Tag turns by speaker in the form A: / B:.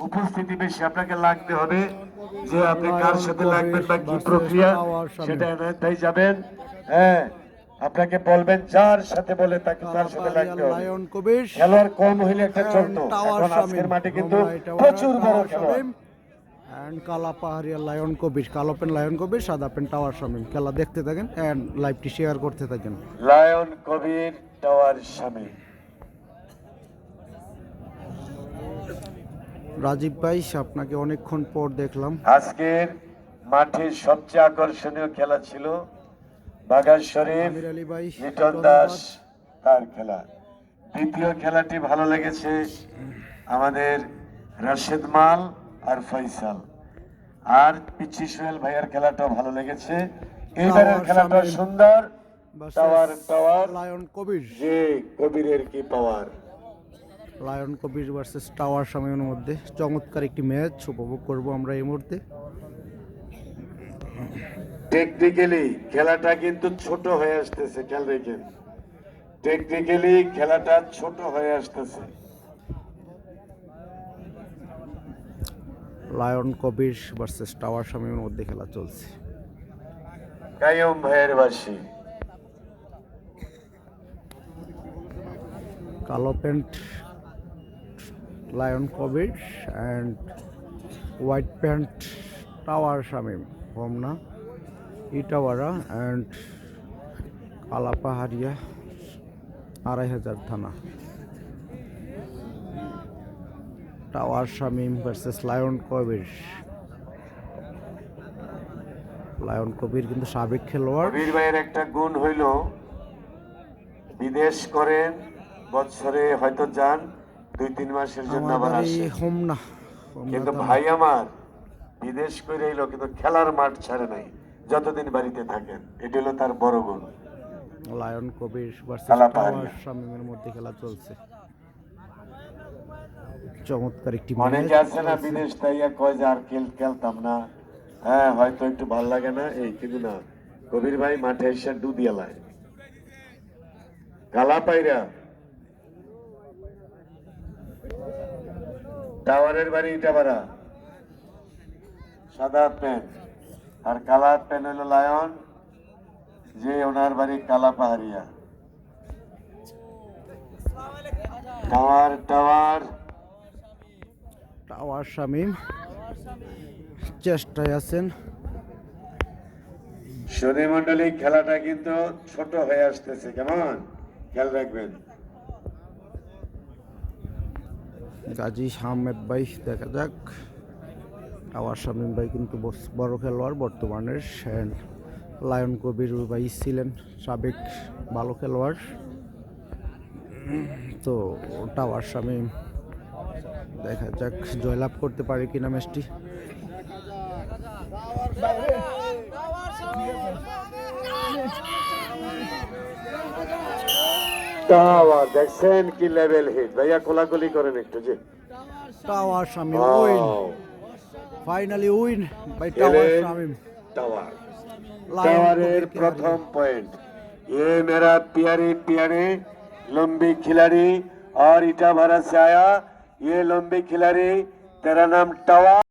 A: উপস্থিতি বেশি, আপনাকে লাগতে হবে যে আপনি কার সাথে লাগবেন বা কি প্রক্রিয়া সেটা তাই যাবেন। হ্যাঁ, আপনাকে বলবেন যার সাথে বলে তাকে তার সাথে লাগতে হবে। খেলোয়াড় কম হইলে একটা চলতো, এখন আজকের মাঠে কিন্তু প্রচুর বড় খেলোয়াড়।
B: কালা পাহাড়িয়া লায়ন কবির, কালো পেন লায়ন কবির, সাদা পেন টাওয়ার শামীম। খেলা দেখতে থাকেন এন্ড লাইভটি শেয়ার করতে থাকেন।
A: লায়ন কবির, টাওয়ার শামীম।
B: রাজীব ভাই, আপনাকে অনেকক্ষণ পর দেখলাম।
A: আজকের মাঠের সবচেয়ে আকর্ষণীয় খেলা ছিল বাগান শরীফ লিটন দাস তার খেলা। দ্বিতীয় খেলাটি ভালো লেগেছে আমাদের রাশেদ মাল আর ফয়সাল, আর পিচ্ছি সোহেল ভাইয়ের খেলাটাও ভালো লেগেছে। এইবারের খেলাটা সুন্দর। টাওয়ার
B: লায়ন কবির,
A: যে কবিরের কি পাওয়ার।
B: লায়ন কবির ভার্সেস টাওয়ার শামীমের মধ্যে চমৎকার একটি ম্যাচ উপভোগ করব আমরা এই মুহূর্তে।
A: টেকনিক্যালি খেলাটা কিন্তু ছোট হয়ে আসতেছে, খেয়াল রেখেন। টেকনিক্যালি খেলাটা ছোট হয়ে আসতেছে।
B: লায়ন কবির ভার্সেস টাওয়ার শামীমের মধ্যে খেলা চলছে।
A: কাইয়ুম ভাইয়ের বাসী,
B: কালো pant lion Kabir and white pant tower Shamim, Homna Itawara and Kala Pahariya ২৫০০ থানা। Tower Shamim versus lion Kabir. Lion Kabir কিন্তু সাবেক খেলোয়াড়।
A: কবির ভাইয়ের একটা গুণ হইল বিদেশ করেন, বছরে হয়তো যান ২-৩ মাসের জন্য আবার আসে।
B: হোমনা
A: কিন্তু ভাই আমার বিদেশ করে এলো কিন্তু খেলার মাঠ ছাড়ে নাই, যতদিন বাড়িতে থাকেন। এটা হলো তার বড় গুণ।
B: লায়ন কবির ভার্সেস টাওয়ার শামীমের মধ্যে খেলা চলছে। চমৎকার একটি ম্যাচ।
A: অনেকে আছে না বিদেশ তাইয়া কয় যে আর খেলতাম না, হ্যাঁ হয়তো একটু ভাল লাগে না এই, কিন্তু না, কবির ভাই মাঠে এসে দুদিয়ালায় কালা পাইরা। টাওয়ারের বাড়ি ইটাবাড়া, সাদা প্যান্ট আর কালা প্যান্ট হলো লায়ন, যে ওনার বাড়ি কালা পাহাড়িয়া। টাওয়ার টাওয়ার
B: টাওয়ার শামীম চেষ্টায় আছেন।
A: সুধী মন্ডলী, খেলাটা কিন্তু ছোট হয়ে আসতেছে, কেমন খেয়াল রাখবেন।
B: গাজী আহমেদ ভাই, দেখা যাক। টাওয়ার শামীম ভাই কিন্তু বড় খেলোয়াড় বর্তমানের। লায়ন কবির ভাই ছিলেন সাবেক ভালো খেলোয়াড়। তো টাওয়ার শামীম দেখা যাক জয়লাভ করতে পারে কিনা ম্যাচটি।
A: টাওয়ার দেখছেন কি লেভেল হিট, ভাইয়া কোলাকুলি করেন একটু। যে
B: tower Shamim win, finally win by tower Shamim.
A: টাওয়ারের প্রথম পয়েंट। ये मेरा प्यारे प्यारे लंबी खिलाड़ी और इटाभरा से आया, ये लंबी खिलाड़ी, तेरा नाम टावर।